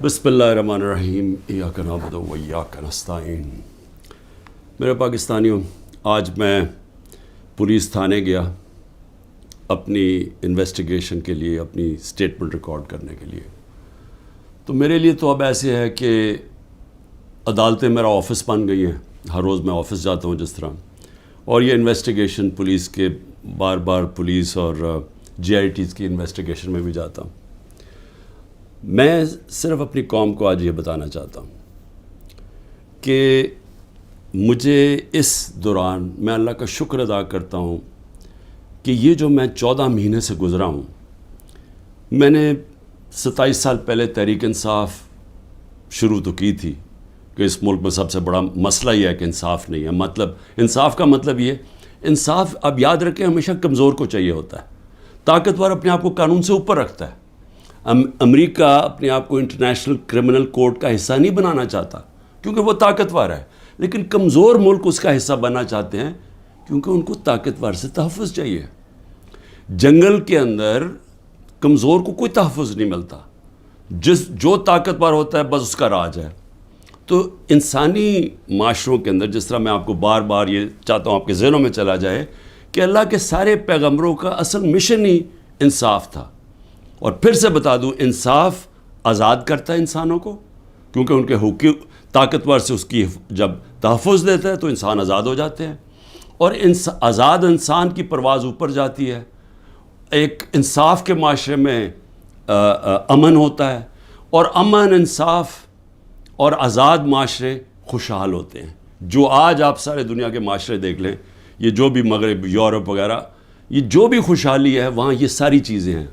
بسم اللہ الرحمن الرحیم ایاک نعبد و ایاک نستعین۔ میرے پاکستانیوں، آج میں پولیس تھانے گیا اپنی انویسٹیگیشن کے لیے، اپنی سٹیٹمنٹ ریکارڈ کرنے کے لیے۔ تو میرے لیے تو اب ایسے ہے کہ عدالتیں میرا آفس بن گئی ہیں، ہر روز میں آفس جاتا ہوں جس طرح، اور یہ انویسٹیگیشن پولیس کے بار بار پولیس اور جی آئی ٹیز کی انویسٹیگیشن میں بھی جاتا ہوں۔ میں صرف اپنی قوم کو آج یہ بتانا چاہتا ہوں کہ مجھے اس دوران میں اللہ کا شکر ادا کرتا ہوں کہ یہ جو میں 14 مہینے سے گزرا ہوں، میں نے 27 سال پہلے تحریک انصاف شروع تو کی تھی کہ اس ملک میں سب سے بڑا مسئلہ یہ ہے کہ انصاف نہیں ہے۔ مطلب انصاف کا مطلب یہ، انصاف اب یاد رکھیں ہمیشہ کمزور کو چاہیے ہوتا ہے، طاقتور اپنے آپ کو قانون سے اوپر رکھتا ہے۔ امریکہ اپنے آپ کو انٹرنیشنل کرمنل کورٹ کا حصہ نہیں بنانا چاہتا کیونکہ وہ طاقتور ہے، لیکن کمزور ملک اس کا حصہ بننا چاہتے ہیں کیونکہ ان کو طاقتور سے تحفظ چاہیے۔ جنگل کے اندر کمزور کو کوئی تحفظ نہیں ملتا، جو طاقتور ہوتا ہے بس اس کا راج ہے۔ تو انسانی معاشروں کے اندر، جس طرح میں آپ کو بار بار یہ چاہتا ہوں آپ کے ذہنوں میں چلا جائے کہ اللہ کے سارے پیغمبروں کا اصل مشن ہی انصاف تھا۔ اور پھر سے بتا دوں، انصاف آزاد کرتا ہے انسانوں کو، کیونکہ ان کے حقوق طاقتور سے اس کی جب تحفظ دیتا ہے تو انسان آزاد ہو جاتے ہیں، اور آزاد انسان کی پرواز اوپر جاتی ہے۔ ایک انصاف کے معاشرے میں امن ہوتا ہے، اور امن، انصاف اور آزاد معاشرے خوشحال ہوتے ہیں۔ جو آج آپ سارے دنیا کے معاشرے دیکھ لیں، یہ جو بھی مغرب، یورپ وغیرہ، یہ جو بھی خوشحالی ہے وہاں یہ ساری چیزیں ہیں،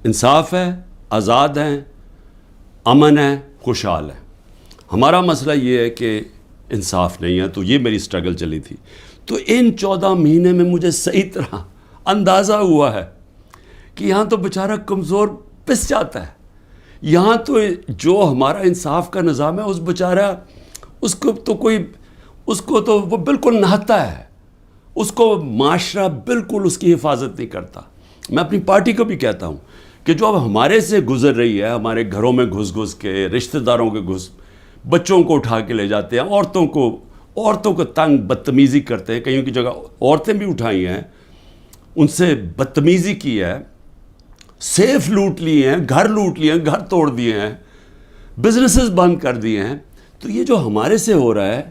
انصاف ہے، آزاد ہیں، امن ہے، خوشحال ہے۔ ہمارا مسئلہ یہ ہے کہ انصاف نہیں ہے، تو یہ میری سٹرگل چلی تھی۔ تو ان 14 مہینے میں مجھے صحیح طرح اندازہ ہوا ہے کہ یہاں تو بیچارہ کمزور پس جاتا ہے، یہاں تو جو ہمارا انصاف کا نظام ہے، اس بیچارہ اس کو تو وہ بالکل نہتا ہے، اس کو معاشرہ بالکل اس کی حفاظت نہیں کرتا۔ میں اپنی پارٹی کو بھی کہتا ہوں کہ جو اب ہمارے سے گزر رہی ہے، ہمارے گھروں میں گھس کے، رشتہ داروں کے بچوں کو اٹھا کے لے جاتے ہیں، عورتوں کو تنگ بدتمیزی کرتے ہیں، کئیوں کی جگہ عورتیں بھی اٹھائی ہیں، ان سے بدتمیزی کی ہے، سیف لوٹ لیے ہیں، گھر لوٹ لیے ہیں، گھر توڑ دیے ہیں، بزنسز بند کر دیے ہیں۔ تو یہ جو ہمارے سے ہو رہا ہے،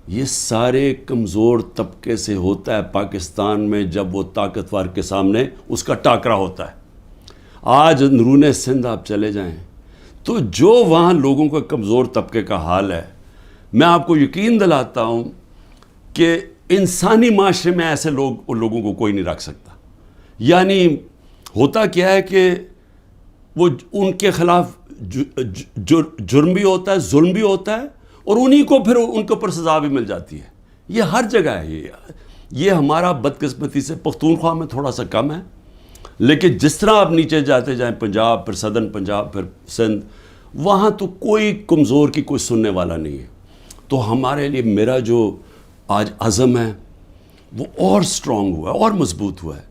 یہ سارے کمزور طبقے سے ہوتا ہے۔ پاکستان میں جب وہ طاقتور کے سامنے اس کا ٹاکرا ہوتا ہے، آج اندرون سندھ آپ چلے جائیں تو جو وہاں لوگوں کا کمزور طبقے کا حال ہے، میں آپ کو یقین دلاتا ہوں کہ انسانی معاشرے میں ایسے لوگوں کو کوئی نہیں رکھ سکتا۔ یعنی ہوتا کیا ہے کہ وہ ان کے خلاف جرم بھی ہوتا ہے، ظلم بھی ہوتا ہے، اور انہی کو پھر ان کے اوپر سزا بھی مل جاتی ہے۔ یہ ہر جگہ ہے، یہ ہمارا بدقسمتی سے پختونخوا میں تھوڑا سا کم ہے، لیکن جس طرح آپ نیچے جاتے جائیں، پنجاب، پھر صدرن پنجاب، پھر سندھ، وہاں تو کوئی کمزور کی کوئی سننے والا نہیں ہے۔ تو ہمارے لیے میرا جو آج عزم ہے وہ اور سٹرونگ ہوا ہے، اور مضبوط ہوا ہے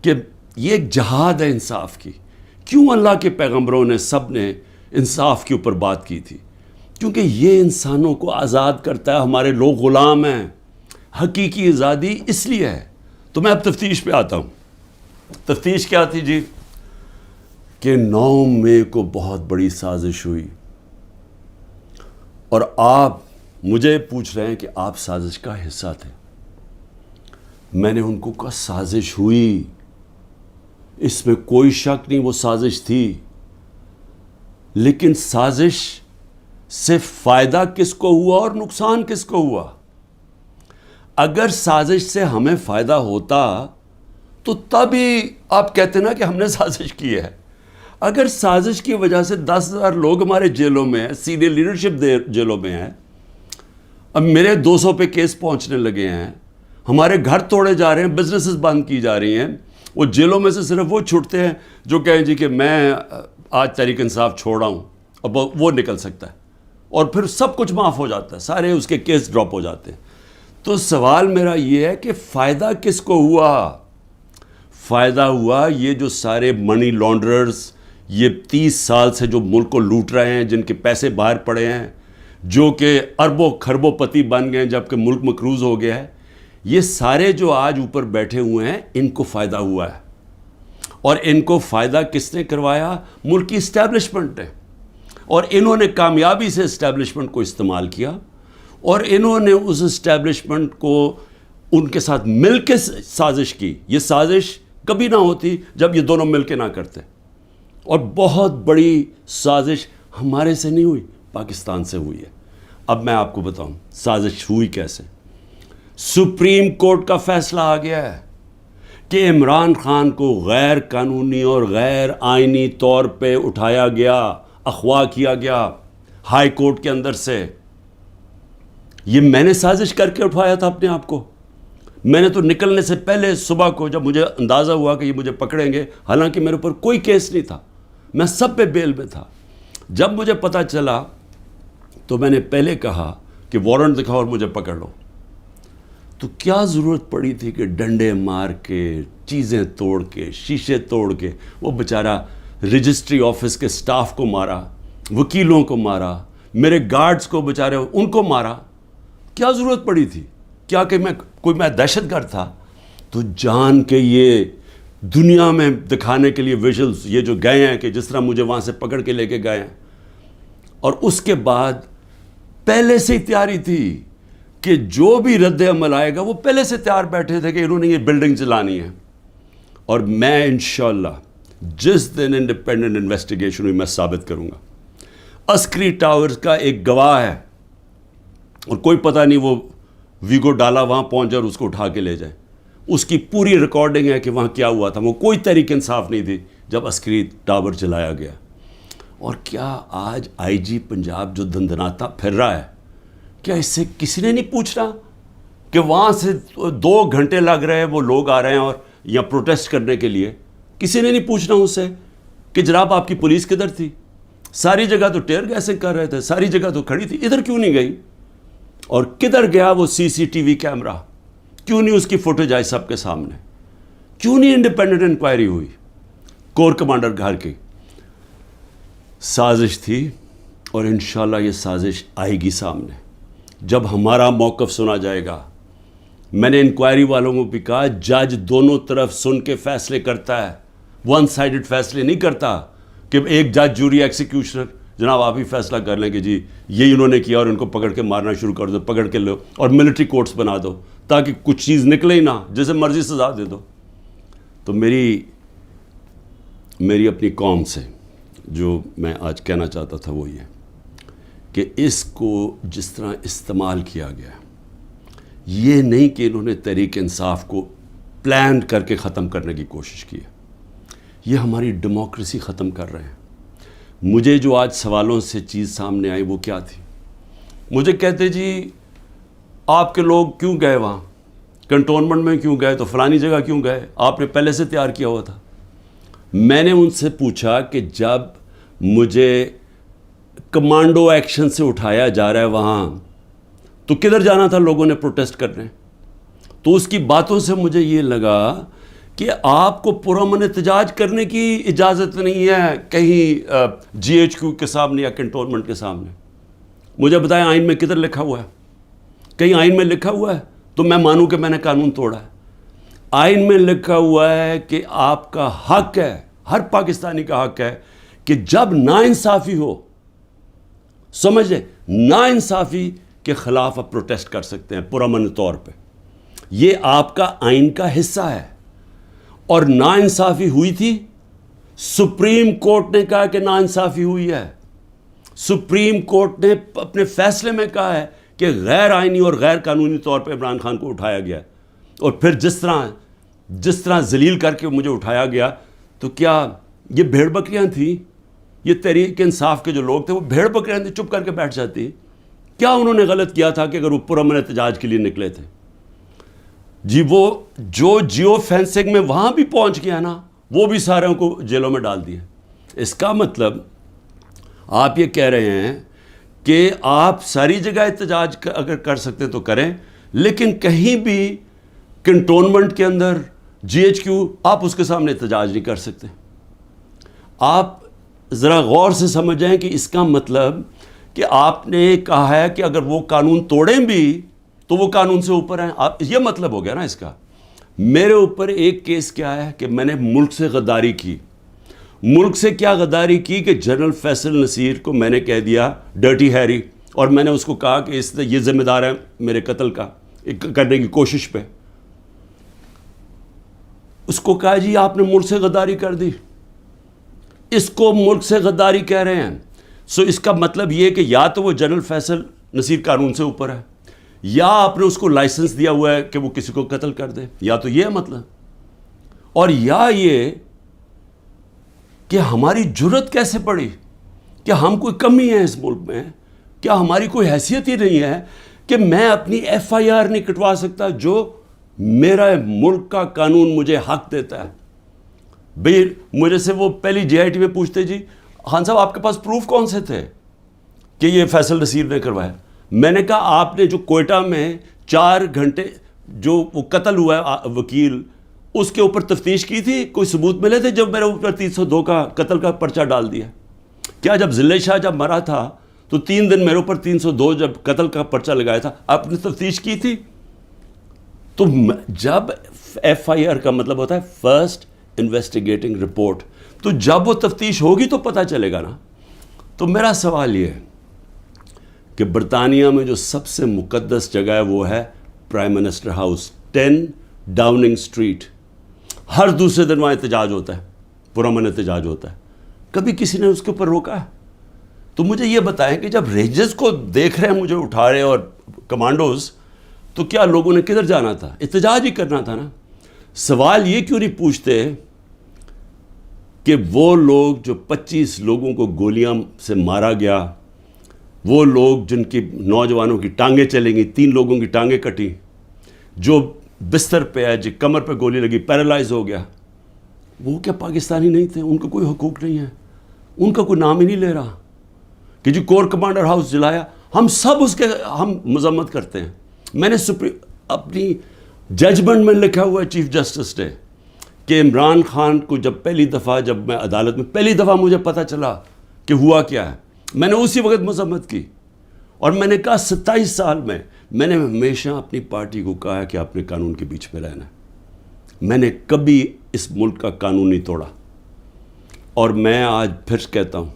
کہ یہ ایک جہاد ہے انصاف کی۔ کیوں اللہ کے پیغمبروں نے سب نے انصاف کے اوپر بات کی تھی؟ کیونکہ یہ انسانوں کو آزاد کرتا ہے۔ ہمارے لوگ غلام ہیں، حقیقی آزادی اس لیے ہے۔ تو میں اب تفتیش پہ آتا ہوں۔ تفتیش کیا تھی جی؟ کہ 9 مئی کو بہت بڑی سازش ہوئی، اور آپ مجھے پوچھ رہے ہیں کہ آپ سازش کا حصہ تھے۔ میں نے ان کو کہا سازش ہوئی، اس میں کوئی شک نہیں، وہ سازش تھی، لیکن سازش سے فائدہ کس کو ہوا اور نقصان کس کو ہوا؟ اگر سازش سے ہمیں فائدہ ہوتا تو تب ہی آپ کہتے نا کہ ہم نے سازش کی ہے۔ اگر سازش کی وجہ سے 10,000 لوگ ہمارے جیلوں میں ہیں، سینئر لیڈرشپ جیلوں میں ہیں، اب میرے 200 پہ کیس پہنچنے لگے ہیں، ہمارے گھر توڑے جا رہے ہیں، بزنسز بند کی جا رہی ہیں، وہ جیلوں میں سے صرف وہ چھوٹتے ہیں جو کہیں جی کہ میں آج تحریک انصاف چھوڑ رہا ہوں، اب وہ نکل سکتا ہے، اور پھر سب کچھ معاف ہو جاتا ہے، سارے اس کے کیس ڈراپ ہو جاتے ہیں۔ تو سوال میرا یہ ہے کہ فائدہ کس کو ہوا؟ فائدہ ہوا یہ جو سارے منی لانڈررز، یہ 30 سال سے جو ملک کو لوٹ رہے ہیں، جن کے پیسے باہر پڑے ہیں، جو کہ اربوں کھربوں پتی بن گئے جبکہ ملک مقروض ہو گیا ہے، یہ سارے جو آج اوپر بیٹھے ہوئے ہیں ان کو فائدہ ہوا ہے. اور ان کو فائدہ کس نے کروایا؟ ملک کی اسٹیبلشمنٹ نے. اور انہوں نے کامیابی سے اسٹیبلشمنٹ کو استعمال کیا، اور انہوں نے اس اسٹیبلشمنٹ کو ان کے ساتھ مل کے سازش کی. یہ سازش کبھی نہ ہوتی جب یہ دونوں مل کے نہ کرتے. اور بہت بڑی سازش ہمارے سے نہیں ہوئی، پاکستان سے ہوئی ہے. اب میں آپ کو بتاؤں سازش ہوئی کیسے. سپریم کورٹ کا فیصلہ آ گیا ہے کہ عمران خان کو غیر قانونی اور غیر آئینی طور پہ اٹھایا گیا، اغوا کیا گیا ہائی کورٹ کے اندر سے. یہ میں نے سازش کر کے اٹھوایا تھا اپنے آپ کو. میں نے تو نکلنے سے پہلے صبح کو جب مجھے اندازہ ہوا کہ یہ مجھے پکڑیں گے، حالانکہ میرے اوپر کوئی کیس نہیں تھا، میں سب پہ بیل میں تھا، جب مجھے پتہ چلا تو میں نے پہلے کہا کہ وارنٹ دکھاؤ اور مجھے پکڑ لو. تو کیا ضرورت پڑی تھی کہ ڈنڈے مار کے، چیزیں توڑ کے، شیشے توڑ کے، وہ بیچارہ رجسٹری آفس کے سٹاف کو مارا، وکیلوں کو مارا، میرے گارڈز کو بیچارے ان کو مارا. کیا ضرورت پڑی تھی؟ کیا کہ میں دہشت گرد تھا؟ تو جان کے یہ دنیا میں دکھانے کے لیے ویژلز یہ جو گئے ہیں کہ جس طرح مجھے وہاں سے پکڑ کے لے کے گئے ہیں. اور اس کے بعد پہلے سے ہی تیاری تھی کہ جو بھی رد عمل آئے گا وہ پہلے سے تیار بیٹھے تھے کہ انہوں نے یہ بلڈنگ چلانی ہے. اور میں انشاءاللہ جس دن انڈیپینڈنٹ انویسٹیگیشن ہوئی میں ثابت کروں گا. عسکری ٹاورز کا ایک گواہ ہے، اور کوئی پتہ نہیں وہ ویگو ڈالا وہاں پہنچ اور اس کو اٹھا کے لے جائے. اس کی پوری ریکارڈنگ ہے کہ وہاں کیا ہوا تھا. وہ کوئی تحریک انصاف نہیں تھی جب عسکری ٹاور چلایا گیا. اور کیا آج آئی جی پنجاب جو دندناتا پھر رہا ہے، کیا اس سے کسی نے نہیں پوچھنا کہ وہاں سے 2 گھنٹے لگ رہے ہیں، وہ لوگ آ رہے ہیں اور یا پروٹیسٹ کرنے کے لیے؟ کسی نے نہیں پوچھنا اس سے کہ جناب آپ کی پولیس کدھر تھی؟ ساری جگہ تو ٹیئر گیسنگ کر رہے تھے، ساری جگہ تو کھڑی تھی، ادھر کیوں نہیں گئی؟ اور کدھر گیا وہ سی سی ٹی وی کیمرہ؟ کیوں نہیں اس کی فوٹیج آئی سب کے سامنے؟ کیوں نہیں انڈیپینڈنٹ انکوائری ہوئی؟ کور کمانڈر گھر کی سازش تھی، اور انشاءاللہ یہ سازش آئے گی سامنے جب ہمارا موقف سنا جائے گا. میں نے انکوائری والوں کو بھی کہا جج دونوں طرف سن کے فیصلے کرتا ہے، ون سائیڈڈ فیصلے نہیں کرتا کہ ایک جج جوری ایکسیکیوشنر جناب آپ ہی فیصلہ کر لیں کہ جی یہی انہوں نے کیا اور ان کو پکڑ کے مارنا شروع کر دو، پکڑ کے لو اور ملٹری کورٹس بنا دو تاکہ کچھ چیز نکلے ہی نہ، جیسے مرضی سزا دے دو. تو میری اپنی قوم سے جو میں آج کہنا چاہتا تھا وہ یہ کہ اس کو جس طرح استعمال کیا گیا، یہ نہیں کہ انہوں نے تحریک انصاف کو پلان کر کے ختم کرنے کی کوشش کی ہے. یہ ہماری ڈیموکریسی ختم کر رہے ہیں. مجھے جو آج سوالوں سے چیز سامنے آئی وہ کیا تھی؟ مجھے کہتے جی آپ کے لوگ کیوں گئے وہاں، کنٹونمنٹ میں کیوں گئے، تو فلانی جگہ کیوں گئے، آپ نے پہلے سے تیار کیا ہوا تھا. میں نے ان سے پوچھا کہ جب مجھے کمانڈو ایکشن سے اٹھایا جا رہا ہے وہاں، تو کدھر جانا تھا لوگوں نے پروٹیسٹ کرنے؟ تو اس کی باتوں سے مجھے یہ لگا کہ آپ کو پرامن احتجاج کرنے کی اجازت نہیں ہے کہیں جی ایچ کیو کے سامنے یا کنٹونمنٹ کے سامنے. مجھے بتائیں آئین میں کدھر لکھا ہوا ہے؟ کہیں آئین میں لکھا ہوا ہے تو میں مانوں کہ میں نے قانون توڑا ہے. آئین میں لکھا ہوا ہے کہ آپ کا حق ہے، ہر پاکستانی کا حق ہے کہ جب ناانصافی ہو، سمجھے، ناانصافی کے خلاف آپ پروٹیسٹ کر سکتے ہیں پرامن طور پہ. یہ آپ کا آئین کا حصہ ہے. اور ناانصافی ہوئی تھی، سپریم کورٹ نے کہا کہ ناانصافی ہوئی ہے. سپریم کورٹ نے اپنے فیصلے میں کہا ہے کہ غیر آئینی اور غیر قانونی طور پہ عمران خان کو اٹھایا گیا. اور پھر جس طرح ذلیل کر کے مجھے اٹھایا گیا، تو کیا یہ بھیڑ بکریاں تھیں؟ یہ تحریک انصاف کے جو لوگ تھے وہ بھیڑ بکریاں تھیں، چپ کر کے بیٹھ جاتی؟ کیا انہوں نے غلط کیا تھا کہ اگر وہ پرامن احتجاج کے لیے نکلے تھے؟ جی وہ جو جیو فینسنگ میں وہاں بھی پہنچ گیا نا، وہ بھی ساروں کو جیلوں میں ڈال دیا. اس کا مطلب آپ یہ کہہ رہے ہیں کہ آپ ساری جگہ احتجاج اگر کر سکتے تو کریں، لیکن کہیں بھی کنٹونمنٹ کے اندر جی ایچ کیو آپ اس کے سامنے احتجاج نہیں کر سکتے. آپ ذرا غور سے سمجھ جائیں کہ اس کا مطلب کہ آپ نے کہا ہے کہ اگر وہ قانون توڑیں بھی تو وہ قانون سے اوپر ہیں. یہ مطلب ہو گیا نا اس کا. میرے اوپر ایک کیس کیا ہے کہ میں نے ملک سے غداری کی. ملک سے کیا غداری کی کہ جنرل فیصل نصیر کو میں نے کہہ دیا ڈرٹی ہیری, اور میں نے اس کو کہا کہ یہ ذمہ دار ہے میرے قتل کا کرنے کی کوشش پہ. اس کو کہا جی آپ نے ملک سے غداری کر دی. اس کو ملک سے غداری کہہ رہے ہیں. سو اس کا مطلب یہ کہ یا تو وہ جنرل فیصل نصیر قانون سے اوپر ہے, یا آپ نے اس کو لائسنس دیا ہوا ہے کہ وہ کسی کو قتل کر دے, یا تو یہ مطلب, اور یا یہ کہ ہماری جرت کیسے پڑی, کہ ہم کوئی کمی ہے اس ملک میں, کیا ہماری کوئی حیثیت ہی نہیں ہے کہ میں اپنی ایف آئی آر نہیں کٹوا سکتا جو میرا ملک کا قانون مجھے حق دیتا ہے. بھئی مجھے سے وہ پہلی جے آئی ٹی میں پوچھتے جی خان صاحب آپ کے پاس پروف کون سے تھے کہ یہ فیصل نصیر نے کروایا. میں نے کہا آپ نے جو کوئٹہ میں 4 گھنٹے جو وہ قتل ہوا ہے وکیل, اس کے اوپر تفتیش کی تھی, کوئی ثبوت ملے تھے جب میرے اوپر 302 کا قتل کا پرچہ ڈال دیا؟ کیا جب ضلع شاہ جب مرا تھا تو 3 دن میرے اوپر 302 جب قتل کا پرچہ لگایا تھا, آپ نے تفتیش کی تھی؟ تو جب ایف آئی آر کا مطلب ہوتا ہے فرسٹ انویسٹیگیٹنگ رپورٹ, تو جب وہ تفتیش ہوگی تو پتہ چلے گا نا. تو میرا سوال یہ ہے کہ برطانیہ میں جو سب سے مقدس جگہ ہے وہ ہے prime minister house, 10 Downing Street. ہر دوسرے دن وہاں احتجاج ہوتا ہے, پرامن احتجاج ہوتا ہے. کبھی کسی نے اس کے اوپر روکا ہے؟ تو مجھے یہ بتائیں کہ جب رینجرز کو دیکھ رہے ہیں مجھے اٹھا رہے اور کمانڈوز, تو کیا لوگوں نے کدھر جانا تھا؟ احتجاج ہی کرنا تھا نا. سوال یہ کیوں نہیں پوچھتے کہ وہ لوگ جو 25 لوگوں کو گولیاں سے مارا گیا, وہ لوگ جن کی نوجوانوں کی ٹانگیں چلیں گی, 3 لوگوں کی ٹانگیں کٹی, جو بستر پہ ہے, جو کمر پہ گولی لگی پیرالائز ہو گیا, وہ کیا پاکستانی نہیں تھے؟ ان کو کوئی حقوق نہیں ہے, ان کا کوئی نام ہی نہیں لے رہا کہ جی کور کمانڈر ہاؤس جلایا. ہم سب اس کے ہم مذمت کرتے ہیں. میں نے اپنی ججمنٹ میں لکھا ہوا ہے چیف جسٹس نے کہ عمران خان کو جب پہلی دفعہ جب میں عدالت میں پہلی دفعہ مجھے پتہ چلا کہ ہوا کیا ہے, میں نے اسی وقت مذمت کی, اور میں نے کہا 27 سال میں نے ہمیشہ اپنی پارٹی کو کہا ہے کہ اپنے قانون کے بیچ میں رہنا ہے. میں نے کبھی اس ملک کا قانون نہیں توڑا, اور میں آج پھر کہتا ہوں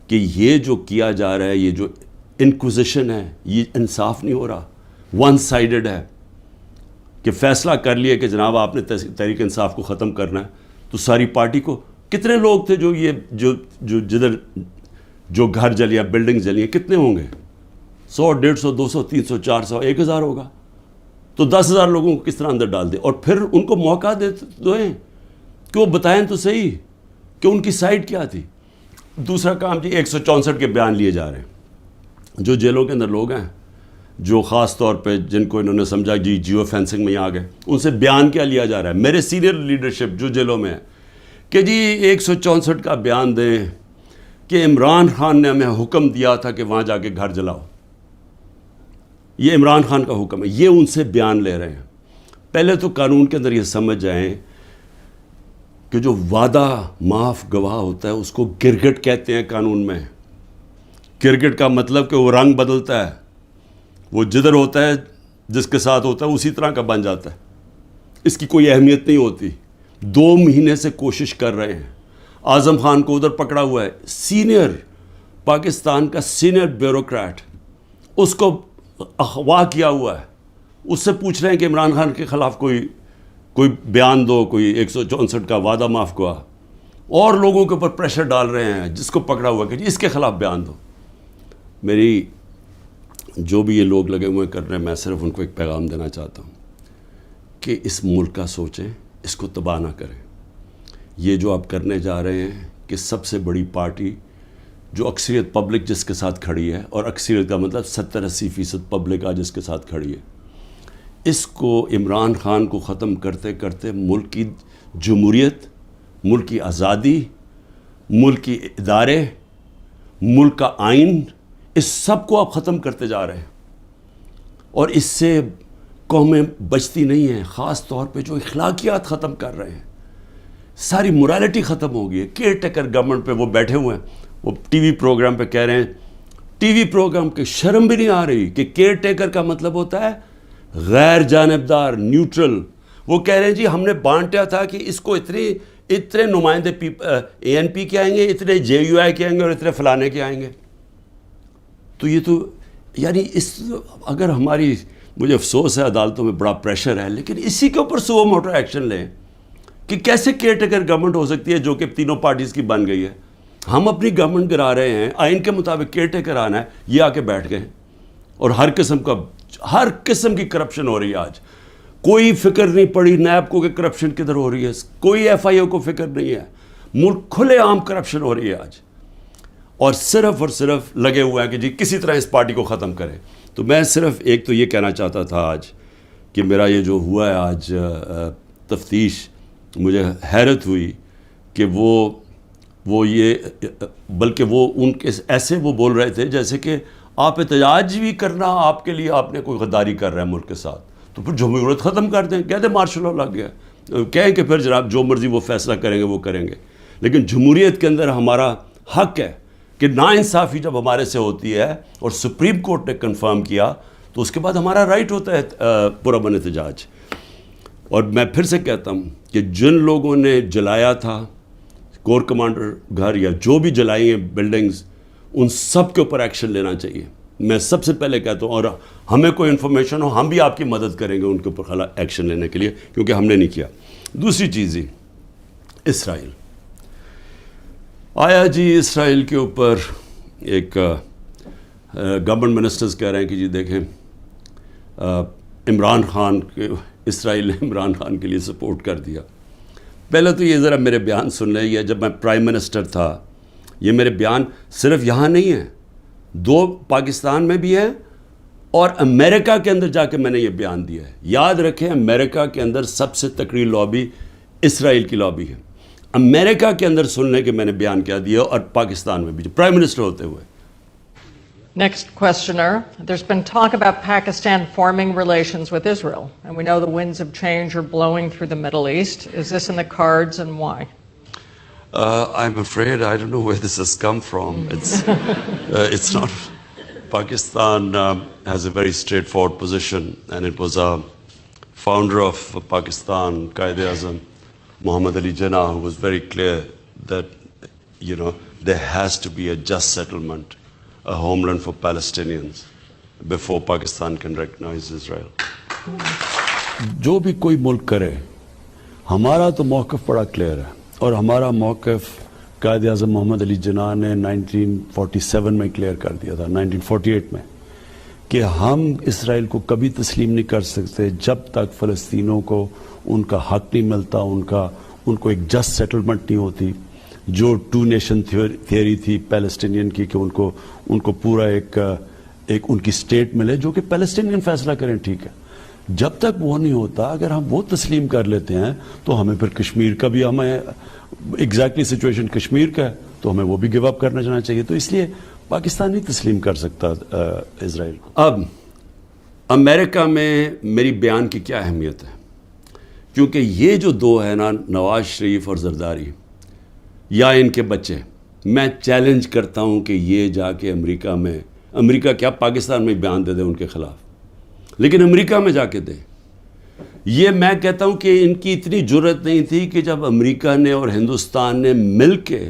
کہ یہ جو کیا جا رہا ہے, یہ جو انکوزیشن ہے, یہ انصاف نہیں ہو رہا, ون سائیڈڈ ہے. کہ فیصلہ کر لیا کہ جناب آپ نے تحریک انصاف کو ختم کرنا ہے, تو ساری پارٹی کو, کتنے لوگ تھے جو یہ جو جدھر جو گھر جلیا, بلڈنگ جلی, کتنے ہوں گے؟ 100, 150, 200, 300, 400, 1000 ہوگا. تو 10,000 لوگوں کو کس طرح اندر ڈال دیں, اور پھر ان کو موقع دیں کہ وہ بتائیں تو صحیح کہ ان کی سائڈ کیا تھی. دوسرا کام جی 164 کے بیان لیے جا رہے ہیں. جو جیلوں کے اندر لوگ ہیں, جو خاص طور پہ جن کو انہوں نے سمجھا جی جیو فینسنگ میں آ گئے, ان سے بیان کیا لیا جا رہا ہے, میرے سینئر لیڈرشپ جو جیلوں میں ہے, کہ جی 164 کا بیان دیں کہ عمران خان نے ہمیں حکم دیا تھا کہ وہاں جا کے گھر جلاؤ. یہ عمران خان کا حکم ہے, یہ ان سے بیان لے رہے ہیں. پہلے تو قانون کے اندر یہ سمجھ جائیں کہ جو وعدہ معاف گواہ ہوتا ہے اس کو گرگٹ کہتے ہیں قانون میں. گرگٹ کا مطلب کہ وہ رنگ بدلتا ہے, وہ جدھر ہوتا ہے جس کے ساتھ ہوتا ہے اسی طرح کا بن جاتا ہے, اس کی کوئی اہمیت نہیں ہوتی. 2 مہینے سے کوشش کر رہے ہیں. اعظم خان کو ادھر پکڑا ہوا ہے, سینئر پاکستان کا سینئر بیوروکریٹ, اس کو اغوا کیا ہوا ہے. اس سے پوچھ رہے ہیں کہ عمران خان کے خلاف کوئی بیان دو, کوئی 164 کا وعدہ معاف گواہ, اور لوگوں کے اوپر پریشر ڈال رہے ہیں جس کو پکڑا ہوا کہ اس کے خلاف بیان دو. میری جو بھی یہ لوگ لگے ہوئے کرنے, میں صرف ان کو ایک پیغام دینا چاہتا ہوں کہ اس ملک کا سوچیں, اس کو تباہ نہ کریں. یہ جو آپ کرنے جا رہے ہیں کہ سب سے بڑی پارٹی جو اکثریت پبلک جس کے ساتھ کھڑی ہے, اور اکثریت کا مطلب 70-80% پبلک آج جس کے ساتھ کھڑی ہے, اس کو عمران خان کو ختم کرتے کرتے ملک کی جمہوریت, ملک کی آزادی, ملک کی ادارے, ملک کا آئین, اس سب کو آپ ختم کرتے جا رہے ہیں. اور اس سے قومیں بچتی نہیں ہیں, خاص طور پہ جو اخلاقیات ختم کر رہے ہیں. ساری morality ختم ہو گئی ہے. کیئر ٹیکر گورنمنٹ پہ وہ بیٹھے ہوئے ہیں, وہ ٹی وی پروگرام پہ کہہ رہے ہیں, ٹی وی پروگرام کے شرم بھی نہیں آ رہی کہ کیئر ٹیکر کا مطلب ہوتا ہے غیر جانبدار, نیوٹرل. وہ کہہ رہے ہیں جی ہم نے بانٹا تھا کہ اس کو اتنے نمائندے اے این پی کے آئیں گے, اتنے جے یو آئی کے آئیں گے اور اتنے فلانے کے آئیں گے. تو یہ تو یعنی اگر ہماری, مجھے افسوس ہے عدالتوں میں بڑا پریشر ہے, لیکن اسی کے اوپر سو موٹر ایکشن لیں کہ کیسے کیئر ٹیکر گورنمنٹ ہو سکتی ہے جو کہ تینوں پارٹیز کی بن گئی ہے. ہم اپنی گورنمنٹ گرا رہے ہیں, آئین کے مطابق کیئر ٹیکر آنا ہے, یہ آ کے بیٹھ گئے اور ہر قسم کی کرپشن ہو رہی ہے. آج کوئی فکر نہیں پڑی نیب کو کہ کرپشن کدھر ہو رہی ہے, کوئی ایف آئی او کو فکر نہیں ہے. ملک کھلے عام کرپشن ہو رہی ہے آج, اور صرف لگے ہوئے ہیں کہ جی کسی طرح اس پارٹی کو ختم کریں. تو میں صرف ایک تو یہ کہنا چاہتا تھا آج کہ میرا یہ جو ہوا ہے آج تفتیش, مجھے حیرت ہوئی کہ وہ یہ, بلکہ وہ ان کے ایسے وہ بول رہے تھے جیسے کہ آپ احتجاج بھی کرنا آپ کے لیے آپ نے کوئی غداری کر رہا ہے ملک کے ساتھ, تو پھر جمہوریت ختم کر دیں, کہہ دیں مارشل لا لگ گیا, کہیں کہ پھر جناب جو مرضی وہ فیصلہ کریں گے وہ کریں گے. لیکن جمہوریت کے اندر ہمارا حق ہے کہ ناانصافی جب ہمارے سے ہوتی ہے اور سپریم کورٹ نے کنفرم کیا تو اس کے بعد ہمارا رائٹ ہوتا ہے پرامن احتجاج. اور میں پھر سے کہتا ہوں کہ جن لوگوں نے جلایا تھا کور کمانڈر گھر یا جو بھی جلائی ہیں بلڈنگز, ان سب کے اوپر ایکشن لینا چاہیے. میں سب سے پہلے کہتا ہوں, اور ہمیں کوئی انفارمیشن ہو ہم بھی آپ کی مدد کریں گے ان کے اوپر ایکشن لینے کے لیے, کیونکہ ہم نے نہیں کیا. دوسری چیز ہی اسرائیل آیا جی, اسرائیل کے اوپر ایک گورنمنٹ منسٹرز کہہ رہے ہیں کہ جی دیکھیں عمران خان کے, اسرائیل نے عمران خان کے لیے سپورٹ کر دیا. پہلے تو یہ ذرا میرے بیان سن لیں, یہ جب میں پرائم منسٹر تھا, یہ میرے بیان صرف یہاں نہیں ہیں, 2 پاکستان میں بھی ہے اور امریکہ کے اندر جا کے میں نے یہ بیان دیا ہے. یاد رکھیں امریکہ کے اندر سب سے تکڑی لابی اسرائیل کی لابی ہے. امریکہ کے اندر سننے کے میں نے بیان کیا دیا, اور پاکستان میں بھی پرائم منسٹر ہوتے ہوئے. Next questioner. There's been talk about Pakistan forming relations with Israel, and we know the winds of change are blowing through the Middle East. Is this in the cards, and why? I'm afraid I don't know where this has come from. It's not. Pakistan has a very straightforward position, and it was a founder of Pakistan, Quaid-e-Azam, Muhammad Ali Jinnah, who was very clear that, there has to be a just settlement, a homeland for Palestinians before Pakistan can recognize Israel. جو بھی کوئی ملک کرے, ہمارا تو موقف بڑا clear ہے, اور ہمارا موقف قائد اعظم محمد علی جناح نے 1947 میں کلیئر کر دیا تھا, 1948 میں, کہ ہم اسرائیل کو کبھی تسلیم نہیں کر سکتے جب تک فلسطینوں کو ان کا حق نہیں ملتا, ان کو ایک جسٹ سیٹلمنٹ نہیں ہوتی. جو 2 نیشن تھیوری تھی پیلسٹینین کی کہ ان کو پورا ایک ان کی اسٹیٹ ملے جو کہ پیلسٹینین فیصلہ کریں, ٹھیک ہے. جب تک وہ نہیں ہوتا, اگر ہم وہ تسلیم کر لیتے ہیں تو ہمیں پھر کشمیر کا بھی, ہمیں ایگزیکٹلی سچویشن کشمیر کا ہے تو ہمیں وہ بھی گیو اپ کرنا چاہنا چاہیے. تو اس لیے پاکستان نہیں تسلیم کر سکتا اسرائیل کو. اب امریکہ میں میری بیان کی کیا اہمیت ہے, کیونکہ یہ جو 2 ہیں نا, نواز شریف اور زرداری یا ان کے بچے, میں چیلنج کرتا ہوں کہ یہ جا کے امریکہ کیا پاکستان میں بیان دے دیں ان کے خلاف, لیکن امریکہ میں جا کے دیں. یہ میں کہتا ہوں کہ ان کی اتنی جرت نہیں تھی کہ جب امریکہ نے اور ہندوستان نے مل کے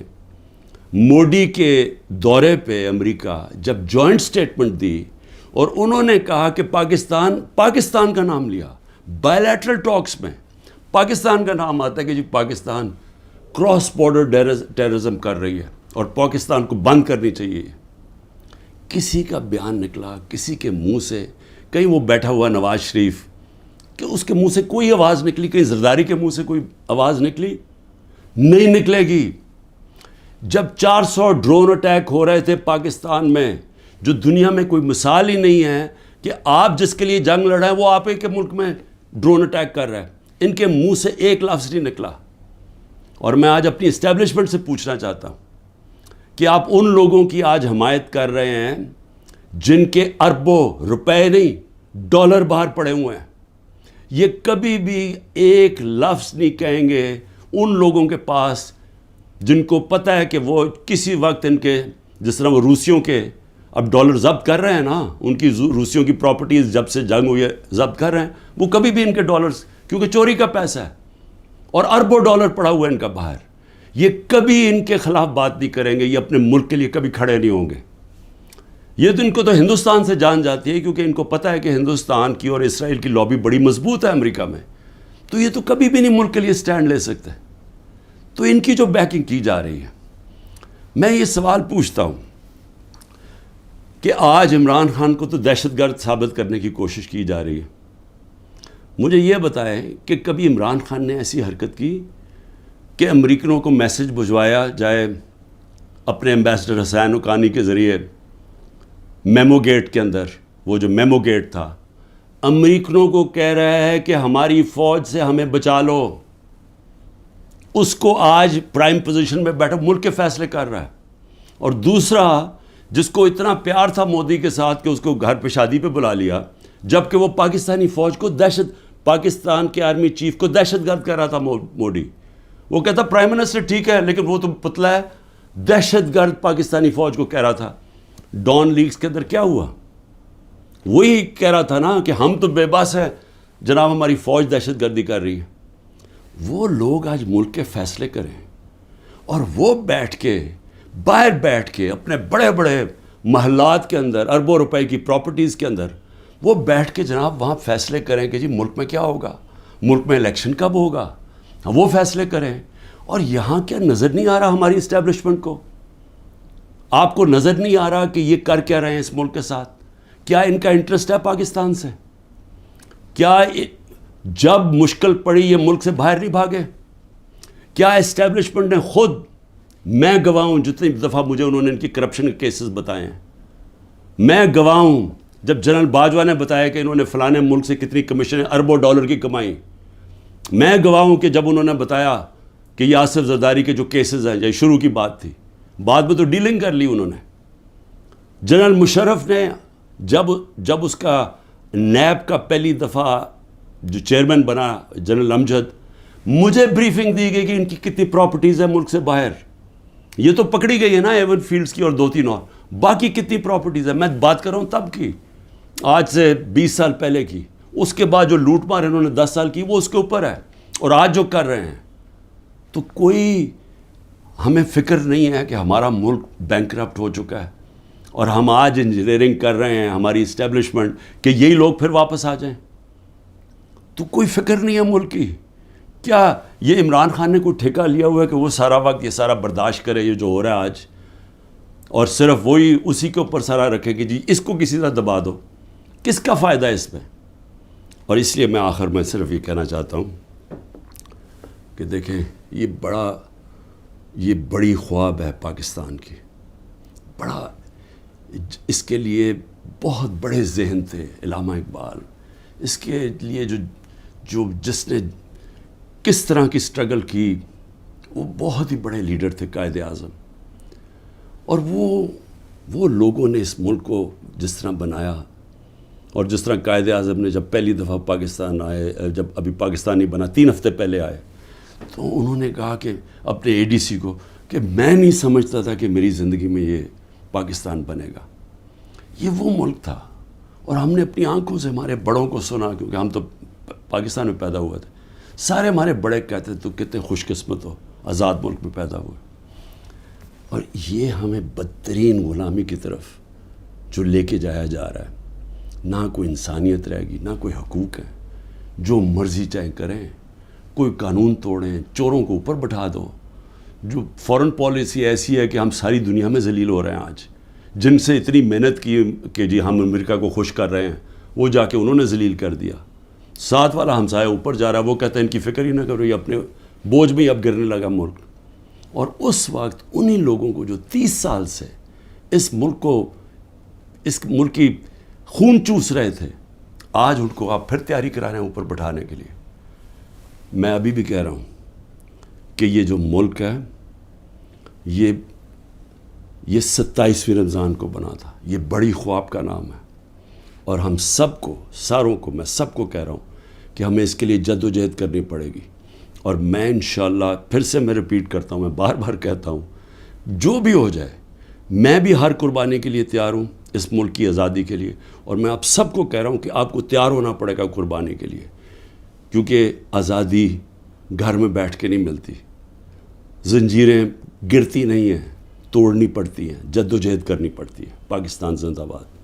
موڈی کے دورے پہ امریکہ جب جوائنٹ سٹیٹمنٹ دی اور انہوں نے کہا کہ پاکستان کا نام لیا بائیلیٹرل ٹاکس میں, پاکستان کا نام آتا ہے کہ جی پاکستان کراس بارڈر ٹیررزم کر رہی ہے اور پاکستان کو بند کرنی چاہیے. کسی کا بیان نکلا کسی کے منہ سے, کہیں وہ بیٹھا ہوا نواز شریف کہ اس کے منہ سے کوئی آواز نکلی, کہیں زرداری کے منہ سے کوئی آواز نکلی؟ نہیں نکلے گی. جب 400 ڈرون اٹیک ہو رہے تھے پاکستان میں, جو دنیا میں کوئی مثال ہی نہیں ہے کہ آپ جس کے لیے جنگ لڑ رہے ہیں وہ آپ کے ملک میں ڈرون اٹیک کر رہا ہے, ان کے منہ سے ایک لفظ نہیں نکلا. اور میں آج اپنی اسٹیبلشمنٹ سے پوچھنا چاہتا ہوں کہ آپ ان لوگوں کی آج حمایت کر رہے ہیں جن کے اربوں روپے نہیں ڈالر باہر پڑے ہوئے ہیں. یہ کبھی بھی ایک لفظ نہیں کہیں گے ان لوگوں کے پاس جن کو پتہ ہے کہ وہ کسی وقت ان کے، جس طرح وہ روسیوں کے اب ڈالر ضبط کر رہے ہیں نا، ان کی روسیوں کی پراپرٹیز جب سے جنگ ہوئی ہے ضبط کر رہے ہیں، وہ کبھی بھی ان کے ڈالرز، کیونکہ چوری کا پیسہ ہے اور اربوں ڈالر پڑا ہوا ہے ان کا باہر، یہ کبھی ان کے خلاف بات نہیں کریں گے، یہ اپنے ملک کے لیے کبھی کھڑے نہیں ہوں گے. یہ تو ان کو تو ہندوستان سے جان جاتی ہے، کیونکہ ان کو پتہ ہے کہ ہندوستان کی اور اسرائیل کی لابی بڑی مضبوط ہے امریکہ میں، تو یہ تو کبھی بھی نہیں ملک کے لیے سٹینڈ لے سکتے. تو ان کی جو بیکنگ کی جا رہی ہے، میں یہ سوال پوچھتا ہوں کہ آج عمران خان کو تو دہشت گرد ثابت کرنے کی کوشش کی جا رہی ہے. مجھے یہ بتائیں کہ کبھی عمران خان نے ایسی حرکت کی کہ امریکنوں کو میسج بھجوایا جائے اپنے ایمبیسڈر حسین حقانی کے ذریعے میمو گیٹ کے اندر، وہ جو میمو گیٹ تھا، امریکنوں کو کہہ رہا ہے کہ ہماری فوج سے ہمیں بچا لو، اس کو آج پرائم پوزیشن میں بیٹھا ملک کے فیصلے کر رہا ہے. اور دوسرا، جس کو اتنا پیار تھا مودی کے ساتھ کہ اس کو گھر پہ شادی پہ بلا لیا، جبکہ وہ پاکستانی فوج کو پاکستان کے آرمی چیف کو دہشت گرد کہہ رہا تھا مودی. وہ کہتا پرائم منسٹر ٹھیک ہے لیکن وہ تو پتلا ہے، دہشت گرد پاکستانی فوج کو کہہ رہا تھا. ڈان لیگز کے اندر کیا ہوا؟ وہی کہہ رہا تھا نا کہ ہم تو بے بس ہیں جناب، ہماری فوج دہشت گردی کر رہی ہے. وہ لوگ آج ملک کے فیصلے کریں اور وہ بیٹھ کے باہر بیٹھ کے اپنے بڑے بڑے محلات کے اندر، اربوں روپے کی پراپرٹیز کے اندر وہ بیٹھ کے جناب وہاں فیصلے کریں کہ جی ملک میں کیا ہوگا، ملک میں الیکشن کب ہوگا، وہ فیصلے کریں. اور یہاں کیا نظر نہیں آ رہا ہماری اسٹیبلشمنٹ کو؟ آپ کو نظر نہیں آ رہا کہ یہ کر کیا رہے ہیں اس ملک کے ساتھ؟ کیا ان کا انٹرسٹ ہے پاکستان سے؟ کیا جب مشکل پڑی یہ ملک سے باہر نہیں بھاگے؟ کیا اسٹیبلشمنٹ نے خود، میں گواہ ہوں جتنی دفعہ مجھے انہوں نے ان کی کرپشن کے کیسز بتائے ہیں، میں گواہ ہوں جب جنرل باجوہ نے بتایا کہ انہوں نے فلانے ملک سے کتنی کمیشن اربوں ڈالر کی کمائی، میں گواہ ہوں کہ جب انہوں نے بتایا کہ یہ آصف زرداری کے جو کیسز ہیں، یہ شروع کی بات تھی، بعد میں تو ڈیلنگ کر لی انہوں نے. جنرل مشرف نے جب اس کا نیب کا پہلی دفعہ جو چیئرمین بنا جنرل امجد، مجھے بریفنگ دی گئی کہ ان کی کتنی پراپرٹیز ہیں ملک سے باہر. یہ تو پکڑی گئی ہے نا ایون فیلڈز کی اور 2-3 اور، باقی کتنی پراپرٹیز ہیں میں بات کر رہا ہوں تب کی، آج سے 20 سال پہلے کی. اس کے بعد جو لوٹ مار انہوں نے 10 سال کی وہ اس کے اوپر ہے، اور آج جو کر رہے ہیں. تو کوئی ہمیں فکر نہیں ہے کہ ہمارا ملک بینکرپٹ ہو چکا ہے اور ہم آج انجینئرنگ کر رہے ہیں ہماری اسٹیبلشمنٹ کہ یہی لوگ پھر واپس آ جائیں؟ تو کوئی فکر نہیں ہے ملک کی. کیا یہ عمران خان نے کوئی ٹھیکہ لیا ہوا ہے کہ وہ سارا وقت یہ سارا برداشت کرے یہ جو ہو رہا ہے آج، اور صرف وہی اسی کے اوپر سارا رکھے کہ جی اس کو کسی طرح دبا دو؟ کس کا فائدہ ہے اس میں؟ اور اس لیے میں آخر میں صرف یہ کہنا چاہتا ہوں کہ دیکھیں یہ بڑی خواب ہے پاکستان کی، بڑا، اس کے لیے بہت بڑے ذہن تھے علامہ اقبال، اس کے لیے جس نے کس طرح کی سٹرگل کی، وہ بہت ہی بڑے لیڈر تھے، قائد اعظم. اور وہ لوگوں نے اس ملک کو جس طرح بنایا، اور جس طرح قائد اعظم نے جب پہلی دفعہ پاکستان آئے، جب ابھی پاکستان نہیں بنا 3 ہفتے پہلے آئے، تو انہوں نے کہا کہ اپنے اے ڈی سی کو کہ میں نہیں سمجھتا تھا کہ میری زندگی میں یہ پاکستان بنے گا. یہ وہ ملک تھا، اور ہم نے اپنی آنکھوں سے ہمارے بڑوں کو سنا، کیونکہ ہم تو پاکستان میں پیدا ہوئے تھے. سارے ہمارے بڑے کہتے تو کتنے خوش قسمت ہو، آزاد ملک میں پیدا ہوئے. اور یہ ہمیں بدترین غلامی کی طرف جو لے کے جایا جا رہا ہے، نہ کوئی انسانیت رہے گی، نہ کوئی حقوق ہیں، جو مرضی چاہے کریں، کوئی قانون توڑیں، چوروں کو اوپر بٹھا دو. جو فورن پالیسی ایسی ہے کہ ہم ساری دنیا میں ذلیل ہو رہے ہیں آج، جن سے اتنی محنت کی کہ جی ہم امریکہ کو خوش کر رہے ہیں، وہ جا کے انہوں نے ذلیل کر دیا. ساتھ والا ہمسایہ اوپر جا رہا ہے، وہ کہتا ہے ان کی فکر ہی نہ کرو، یہ اپنے بوجھ میں ہی اب گرنے لگا ملک. اور اس وقت انہی لوگوں کو جو 30 سال سے اس ملک کی خون چوس رہے تھے، آج ان کو آپ پھر تیاری کرا رہے ہیں اوپر بٹھانے کے لیے. میں ابھی بھی کہہ رہا ہوں کہ یہ جو ملک ہے، یہ 27ویں رمضان کو بنا تھا، یہ بڑی خواب کا نام ہے. اور ہم سب کو، ساروں کو، میں سب کو کہہ رہا ہوں کہ ہمیں اس کے لیے جد و جہد کرنی پڑے گی. اور میں انشاءاللہ پھر سے میں ریپیٹ کرتا ہوں، میں بار بار کہتا ہوں، جو بھی ہو جائے میں بھی ہر قربانی کے لیے تیار ہوں اس ملک کی آزادی کے لیے، اور میں آپ سب کو کہہ رہا ہوں کہ آپ کو تیار ہونا پڑے گا قربانی کے لیے، کیونکہ آزادی گھر میں بیٹھ کے نہیں ملتی، زنجیریں گرتی نہیں ہیں، توڑنی پڑتی ہیں، جد و جہد کرنی پڑتی ہے۔ پاکستان زندہ باد۔